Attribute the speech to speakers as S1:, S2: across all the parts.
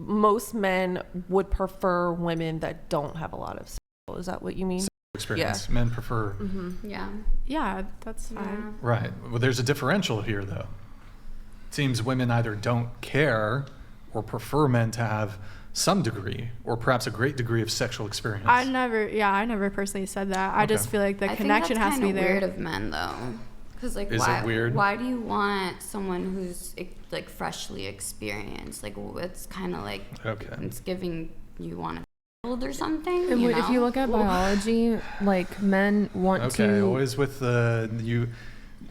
S1: most men would prefer women that don't have a lot of sexual. Is that what you mean?
S2: Experience.
S1: Yeah.
S2: Men prefer.
S3: Yeah, that's fine.
S2: Right. Well, there's a differential here, though. It seems women either don't care or prefer men to have some degree or perhaps a great degree of sexual experience.
S3: I never personally said that. I just feel like the connection has to be there.
S4: I think that's kind of weird of men, though. Because, like,
S2: Is it weird?
S4: Why do you want someone who's, like, freshly experienced? Like, it's kind of like it's giving you want to or something.
S5: If you look at biology, like, men want to.
S2: Okay, always with the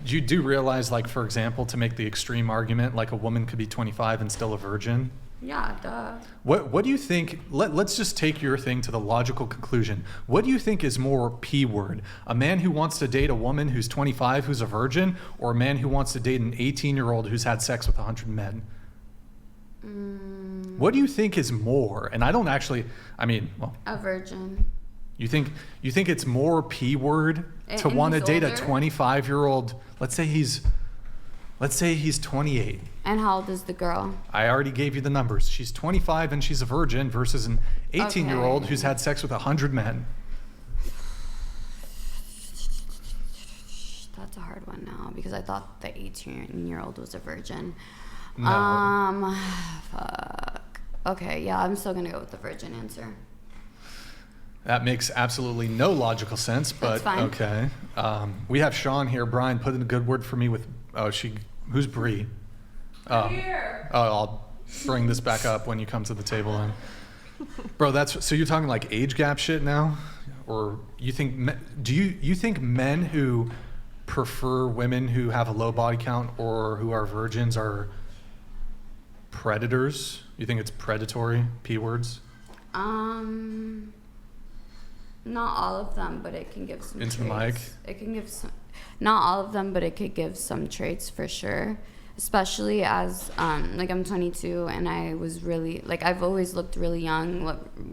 S2: you do realize, like, for example, to make the extreme argument, like a woman could be 25 and still a virgin.
S4: Yeah, duh.
S2: What do you think? Let's just take your thing to the logical conclusion. What do you think is more P word? A man who wants to date a woman who's 25 who's a virgin, or a man who wants to date an 18-year-old who's had sex with 100 men? What do you think is more? And I don't actually. I mean, well,
S4: a virgin.
S2: You think it's more P word to want to date
S4: older?
S2: a 25-year-old? Let's say he's 28.
S4: And how old is the girl?
S2: I already gave you the numbers. She's 25 and she's a virgin versus an 18-year-old who's had sex with 100 men.
S4: That's a hard one now because I thought the 18-year-old was a virgin.
S2: No.
S4: Fuck. Okay, yeah, I'm still gonna go with the virgin answer.
S2: That makes absolutely no logical sense, but
S4: That's fine.
S2: Okay. We have Sean here. Brian, put in a good word for me with. Who's Bree?
S1: Here.
S2: I'll bring this back up when you come to the table. And bro, so you're talking like age gap shit now, or you think? Do you think men who prefer women who have a low body count or who are virgins are predators? You think it's predatory? P words?
S4: Not all of them, but it can give some
S2: Into
S4: traits.
S2: the mic.
S4: It can give some, not all of them, but it could give some traits for sure. Especially as, like, I'm 22 and I was really, like, I've always looked really young.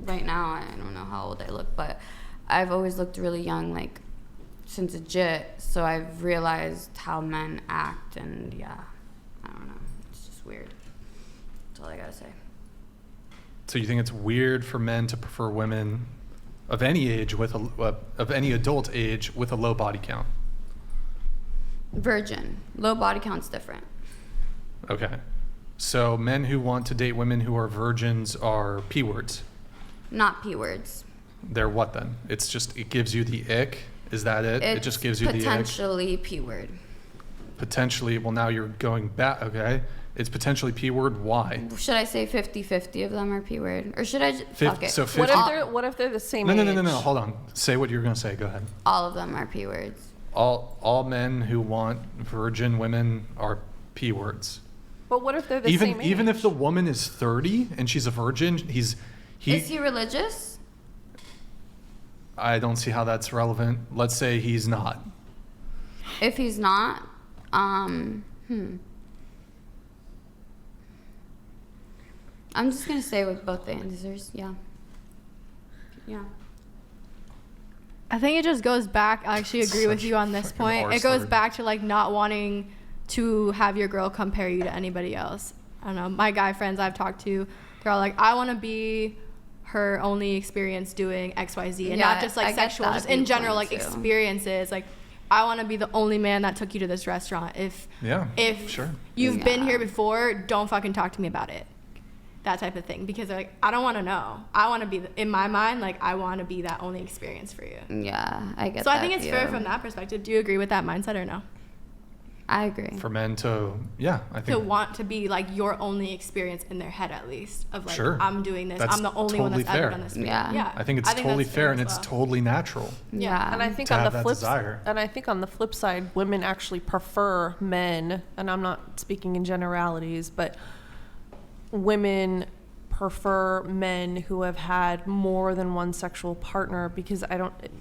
S4: Right now, I don't know how old I look, but I've always looked really young, like, since a jit. So I've realized how men act, and yeah, I don't know. It's just weird. That's all I gotta say.
S2: So you think it's weird for men to prefer women of any age of any adult age with a low body count?
S4: Virgin. Low body count's different.
S2: Okay. So men who want to date women who are virgins are P words.
S4: Not P words.
S2: They're what then? It gives you the ick? Is that it? It just gives you the ick?
S4: Potentially P word.
S2: Potentially. Well, now you're going back. Okay. It's potentially P word. Why?
S4: Should I say 50-50 of them are P word? Or should I just, fuck it.
S2: So 50,
S1: What if they're the same age?
S2: No. Hold on. Say what you're going to say. Go ahead.
S4: All of them are P words.
S2: All men who want virgin women are P words.
S1: But what if they're the same age?
S2: Even if the woman is 30 and she's a virgin,
S4: Is he religious?
S2: I don't see how that's relevant. Let's say he's not.
S4: If he's not, I'm just gonna say with both the answers, yeah. Yeah.
S3: I think it just goes back. I actually agree with you on this point. It goes back to, like, not wanting to have your girl compare you to anybody else. I don't know. My guy friends I've talked to, they're all like, I want to be her only experience doing XYZ, and not just like sexual, just in general, like experiences. Like, I want to be the only man that took you to this restaurant. If you've been here before, don't fucking talk to me about it. That type of thing, because they're like, I don't want to know. I want to be, in my mind, like, I want to be that only experience for you.
S4: Yeah, I get that.
S3: So I think it's fair from that perspective. Do you agree with that mindset or no?
S4: I agree.
S2: For men to, I think.
S3: To want to be, like, your only experience in their head, at least, of, like,
S2: Sure.
S3: I'm doing this.
S2: That's
S3: I'm the only one that's
S2: totally
S3: ever
S2: fair.
S3: done this.
S4: Yeah.
S2: I think it's totally fair and it's totally natural.
S4: Yeah.
S1: And I think
S2: To
S1: on
S2: have
S1: the
S2: that
S1: flip
S2: desire.
S1: and I think on the flip side, women actually prefer men, and I'm not speaking in generalities, but women prefer men who have had more than one sexual partner, because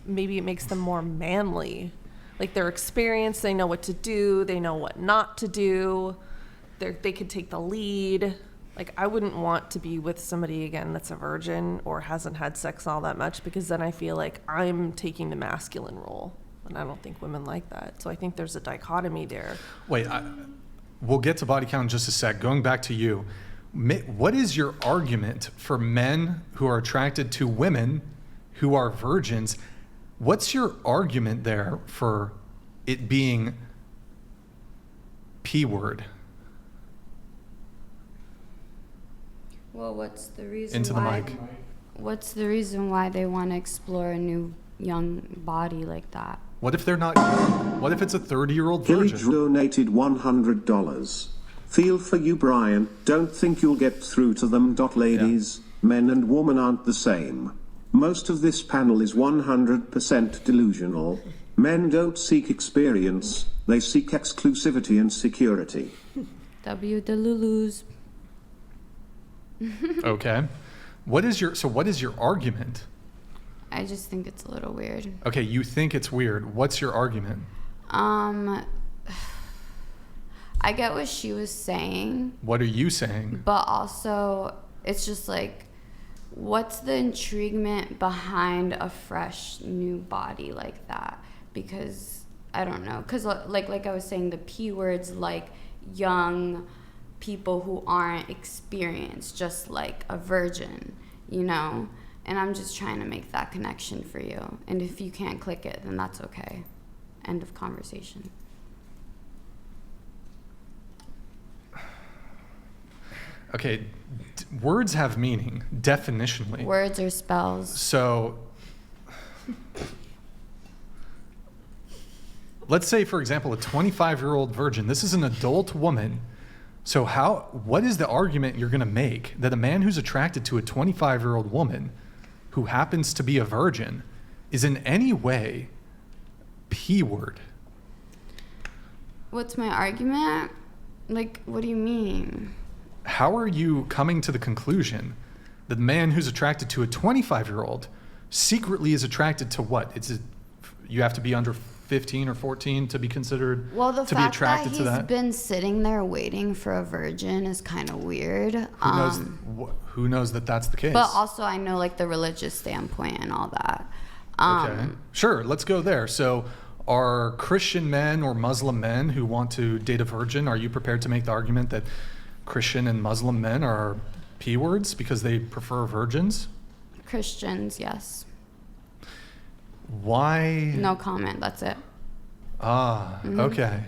S1: maybe it makes them more manly. Like, they're experienced, they know what to do, they know what not to do, they could take the lead. Like, I wouldn't want to be with somebody, again, that's a virgin or hasn't had sex all that much, because then I feel like I'm taking the masculine role, and I don't think women like that. So I think there's a dichotomy there.
S2: Wait, we'll get to body count in just a sec. Going back to you, What is your argument for men who are attracted to women who are virgins? What's your argument there for it being P word?
S4: Well, what's the reason
S2: Into the
S4: why?
S2: mic.
S4: What's the reason why they want to explore a new young body like that?
S2: What if they're not? What if it's a 30-year-old
S6: Hilly
S2: virgin?
S6: donated $100. Feel for you, Brian. Don't think you'll get through to them. Ladies, men and women aren't the same. Most of this panel is 100% delusional. Men don't seek experience, they seek exclusivity and security.
S4: W the Lulus.
S2: Okay. What is your argument?
S4: I just think it's a little weird.
S2: Okay, you think it's weird. What's your argument?
S4: I get what she was saying,
S2: What are you saying?
S4: but also it's just like, what's the intriguement behind a fresh new body like that? Because I don't know, because like I was saying, the P words, like young people who aren't experienced, just like a virgin, you know? And I'm just trying to make that connection for you. And if you can't click it, then that's okay. End of conversation.
S2: Okay, words have meaning, definitionally.
S4: Words or spells.
S2: So, let's say, for example, a 25-year-old virgin. This is an adult woman. So what is the argument you're going to make that a man who's attracted to a 25-year-old woman who happens to be a virgin is in any way P word?
S4: What's my argument? Like, what do you mean?
S2: How are you coming to the conclusion that the man who's attracted to a 25-year-old secretly is attracted to what? You have to be under 15 or 14 to be considered
S4: Well, the
S2: to be
S4: fact
S2: attracted
S4: that
S2: to
S4: he's
S2: that?
S4: been sitting there waiting for a virgin is kind of weird.
S2: Who knows that that's the case?
S4: But also, I know like the religious standpoint and all that.
S2: Okay. Sure, let's go there. So are Christian men or Muslim men who want to date a virgin, are you prepared to make the argument that Christian and Muslim men are P words because they prefer virgins?
S4: Christians, yes.
S2: Why?
S4: No comment. That's it.
S2: Okay.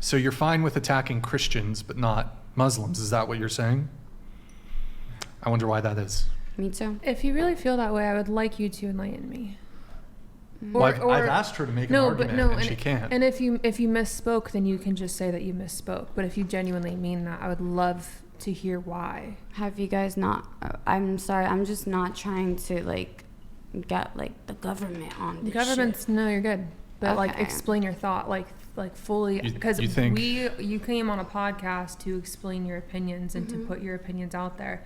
S2: So you're fine with attacking Christians but not Muslims. Is that what you're saying? I wonder why that is.
S4: Me too.
S5: If you really feel that way, I would like you to enlighten me.
S2: Well, I've asked her to make an argument and she can't.
S5: And if you misspoke, then you can just say that you misspoke. But if you genuinely mean that, I would love to hear why.
S4: Have you guys not? I'm sorry. I'm just not trying to like get like the government on this
S5: Governments,
S4: shit.
S5: no, you're good. But like,
S4: Okay.
S5: explain your thought, like fully, because
S2: you think-
S5: you came on a podcast to explain your opinions and to put your opinions out there.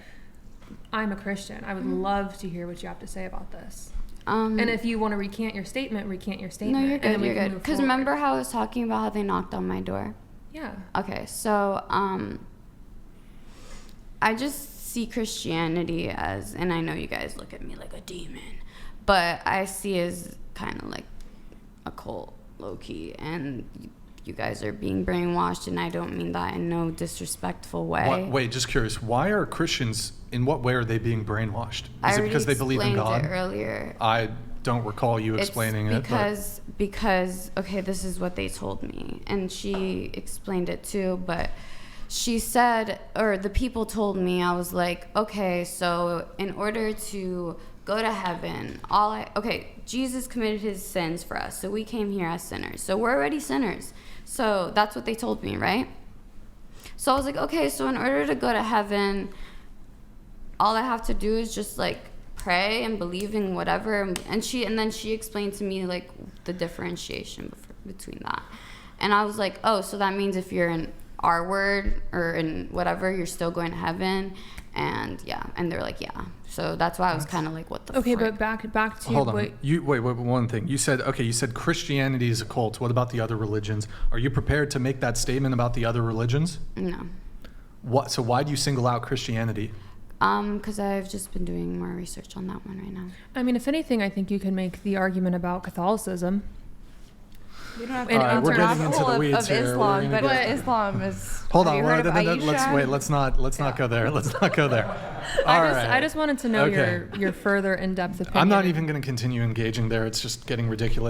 S5: I'm a Christian. I would love to hear what you have to say about this. And if you want to recant your statement, recant your
S4: No,
S5: statement.
S4: you're
S5: and then
S4: good.
S5: we
S4: You're
S5: can
S4: good.
S5: move
S4: Because
S5: forward.
S4: remember how I was talking about how they knocked on my door?
S5: Yeah.
S4: Okay, so I just see Christianity as, and I know you guys look at me like a demon, but I see it as kind of like a cult, low key, and you guys are being brainwashed, and I don't mean that in no disrespectful way.
S2: Wait, just curious. Why are Christians, in what way are they being brainwashed?
S4: I
S2: Is it
S4: already
S2: because they believe in
S4: explained
S2: God?
S4: it earlier.
S2: I don't recall you explaining it.
S4: Because okay, this is what they told me, and she explained it too, but she said, or the people told me, I was like, okay, so in order to go to heaven, Jesus committed his sins for us, so we came here as sinners, so we're already sinners. So that's what they told me, right? So I was like, okay, so in order to go to heaven, all I have to do is just like pray and believe in whatever. And then she explained to me like the differentiation between that. And I was like, oh, so that means if you're in our word or in whatever, you're still going to heaven. And yeah, and they're like, yeah. So that's why I was kind of like, what the
S5: Okay,
S4: frick?
S5: but back to
S2: Hold on.
S5: what
S2: Wait, one thing. You said Christianity is a cult. What about the other religions? Are you prepared to make that statement about the other religions?
S4: No.
S2: So why do you single out Christianity?
S4: Because I've just been doing more research on that one right now.
S5: I mean, if anything, I think you can make the argument about Catholicism.
S7: You don't have
S5: And
S2: All right, we're getting into the
S7: of
S2: weeds here. We're
S7: Islam,
S2: gonna
S7: but
S2: get-
S7: Islam is.
S2: Hold
S7: have
S2: on.
S7: you heard of
S2: Let's
S7: Aisha?
S2: wait. Let's not go there. Let's not go there.
S5: I just wanted to know
S2: Okay.
S5: your further in-depth opinion.
S2: I'm not even going to continue engaging there. It's just getting ridiculous.